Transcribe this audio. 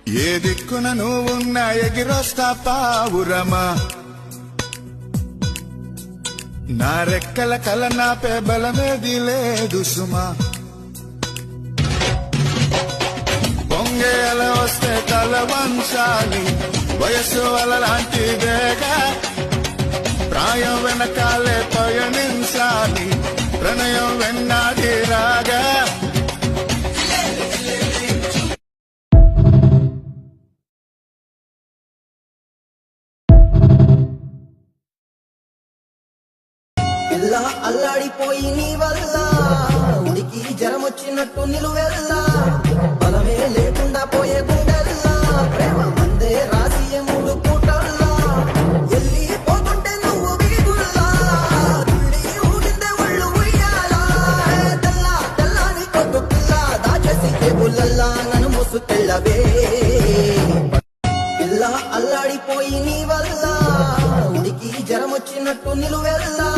ఏ దిక్కున నువ్వున్నా ఎగిరొస్తా పావురమా నా రెక్కల కల నాపే బలమేది లేదు సుమా పొంగే అల వస్తే తల వంచాలి వయస్సు అలలాంటిదేగా ప్రాయం వెనకాలే పయనించాలి ప్రణయం వెన్నాడి రాగా పిల్ల అల్లాడిపోయి నీ వల్ల ఉడికి జ్వరం వచ్చినట్టు నిలువెల్లా బలమే లేకుండా పోయే గుండెల్లా ప్రేమ మందే రాసి మూడు పూటల్లా ఎల్లి పోతుంటే నువ్వు వీగుల్లా తుళ్ళి ఊగిందే ఒళ్ళు ఉయ్యాలా తెల్లా తెల్లాని కొట్టు పిల్ల దాచేసి కేబుల్లల్లా నన్ను మోసుకెళ్ళవే పిల్ల అల్లాడిపోయి నీ వల్ల ఉడికి జ్వరం వచ్చినట్టు నిలువెల్లా